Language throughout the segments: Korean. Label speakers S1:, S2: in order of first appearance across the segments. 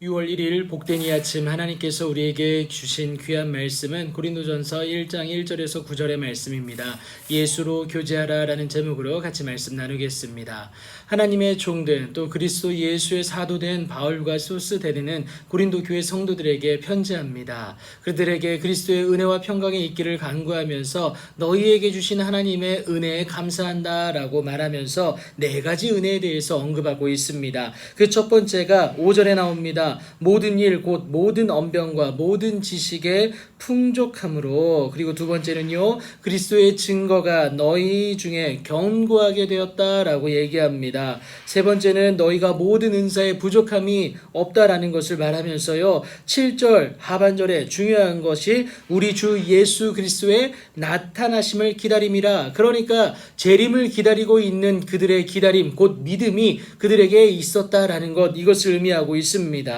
S1: 6월 1일 복된 이 아침 하나님께서 우리에게 주신 귀한 말씀은 고린도전서 1장 1절에서 9절의 말씀입니다. 예수로 교제하라 라는 제목으로 같이 말씀 나누겠습니다. 하나님의 종된 또 그리스도 예수의 사도된 바울과 소스데레는 고린도 교회 성도들에게 편지합니다. 그들에게 그리스도의 은혜와 평강이 있기를 간구하면서 너희에게 주신 하나님의 은혜에 감사한다 라고 말하면서 네 가지 은혜에 대해서 언급하고 있습니다. 그 첫 번째가 5절에 나옵니다. 모든 일 곧 모든 언변과 모든 지식의 풍족함으로. 그리고 두 번째는요, 그리스도의 증거가 너희 중에 견고하게 되었다라고 얘기합니다. 세 번째는 너희가 모든 은사에 부족함이 없다라는 것을 말하면서요, 7절 하반절에 중요한 것이 우리 주 예수 그리스도의 나타나심을 기다림이라. 그러니까 재림을 기다리고 있는 그들의 기다림 곧 믿음이 그들에게 있었다라는 것, 이것을 의미하고 있습니다.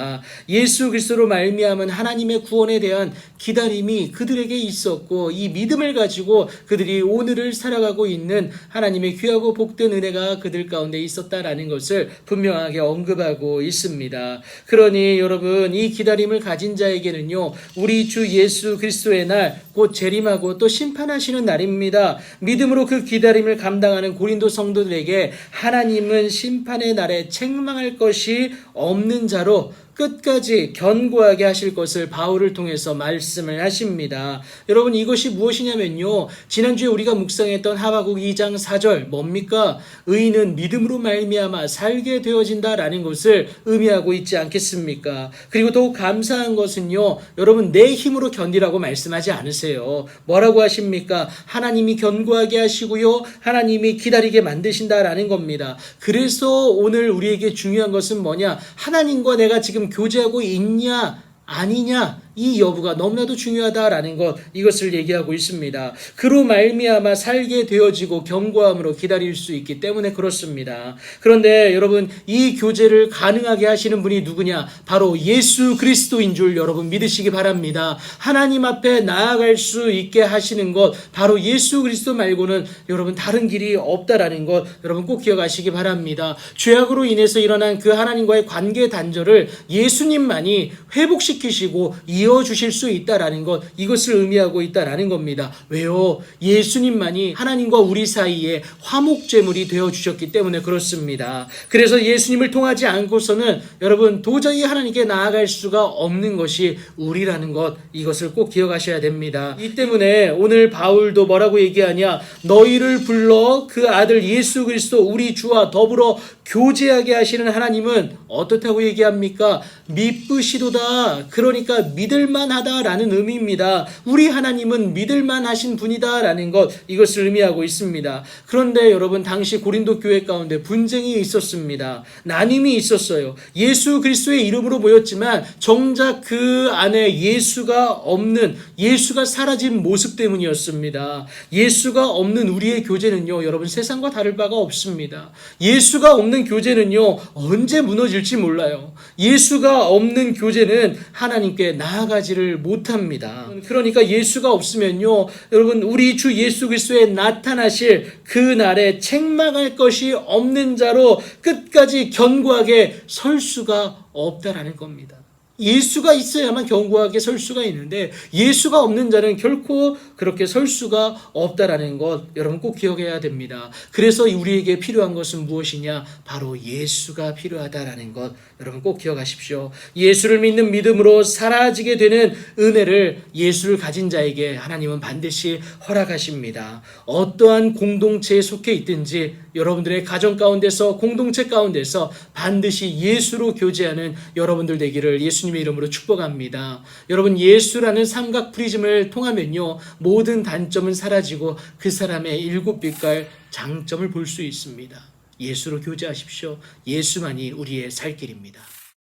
S1: 예수 그리스도로 말미암은 하나님의 구원에 대한 기다림이 그들에게 있었고, 이 믿음을 가지고 그들이 오늘을 살아가고 있는 하나님의 귀하고 복된 은혜가 그들 가운데 있었다라는 것을 분명하게 언급하고 있습니다. 그러니 여러분, 이 기다림을 가진 자에게는요, 우리 주 예수 그리스도의 날 곧 재림하고 또 심판하시는 날입니다. 믿음으로 그 기다림을 감당하는 고린도 성도들에게 하나님은 심판의 날에 책망할 것이 없는 자로 끝까지 견고하게 하실 것을 바울을 통해서 말씀을 하십니다. 여러분, 이것이 무엇이냐면요, 지난주에 우리가 묵상했던 하박국 2장 4절 뭡니까? 의인은 믿음으로 말미암아 살게 되어진다라는 것을 의미하고 있지 않겠습니까? 그리고 더욱 감사한 것은요, 여러분, 내 힘으로 견디라고 말씀하지 않으세요. 뭐라고 하십니까? 하나님이 견고하게 하시고요, 하나님이 기다리게 만드신다라는 겁니다. 그래서 오늘 우리에게 중요한 것은 뭐냐? 하나님과 내가 지금 교제하고 있냐 아니냐, 이 여부가 너무나도 중요하다라는 것, 이것을 얘기하고 있습니다. 그로 말미암아 살게 되어지고 견고함으로 기다릴 수 있기 때문에 그렇습니다. 그런데 여러분, 이 교제를 가능하게 하시는 분이 누구냐? 바로 예수 그리스도인 줄 여러분 믿으시기 바랍니다. 하나님 앞에 나아갈 수 있게 하시는 것, 바로 예수 그리스도 말고는 여러분 다른 길이 없다라는 것, 여러분 꼭 기억하시기 바랍니다. 죄악으로 인해서 일어난 그 하나님과의 관계 단절을 예수님만이 회복시키시고 이어주실 수 있다라는 것, 이것을 의미하고 있다라는 겁니다. 왜요? 예수님만이 하나님과 우리 사이에 화목제물이 되어주셨기 때문에 그렇습니다. 그래서 예수님을 통하지 않고서는 여러분 도저히 하나님께 나아갈 수가 없는 것이 우리라는 것, 이것을 꼭 기억하셔야 됩니다. 이 때문에 오늘 바울도 뭐라고 얘기하냐? 너희를 불러 그 아들 예수 그리스도 우리 주와 더불어 교제하게 하시는 하나님은 어떻다고 얘기합니까? 미쁘시도다. 그러니까 믿을만하다라는 의미입니다. 우리 하나님은 믿을만하신 분이다라는 것, 이것을 의미하고 있습니다. 그런데 여러분, 당시 고린도 교회 가운데 분쟁이 있었습니다. 나눔이 있었어요. 예수 그리스도의 이름으로 모였지만 정작 그 안에 예수가 없는, 예수가 사라진 모습 때문이었습니다. 예수가 없는 우리의 교제는요, 여러분 세상과 다를 바가 없습니다. 예수가 없는 교제는요, 언제 무너질지 몰라요. 예수가 없는 교제는 하나님께 나아가지를 못합니다. 그러니까 예수가 없으면요, 여러분 우리 주 예수 그리스도의 나타나실 그 날에 책망할 것이 없는 자로 끝까지 견고하게 설 수가 없다라는 겁니다. 예수가 있어야만 견고하게 설 수가 있는데 예수가 없는 자는 결코 그렇게 설 수가 없다라는 것, 여러분 꼭 기억해야 됩니다. 그래서 우리에게 필요한 것은 무엇이냐? 바로 예수가 필요하다라는 것, 여러분 꼭 기억하십시오. 예수를 믿는 믿음으로 사라지게 되는 은혜를 예수를 가진 자에게 하나님은 반드시 허락하십니다. 어떠한 공동체에 속해 있든지 여러분들의 가정 가운데서, 공동체 가운데서 반드시 예수로 교제하는 여러분들 되기를 예수님의 이름으로 축복합니다. 여러분, 예수라는 삼각 프리즘을 통하면요, 모든 단점은 사라지고 그 사람의 일곱 빛깔 장점을 볼 수 있습니다. 예수로 교제하십시오. 예수만이 우리의 살 길입니다.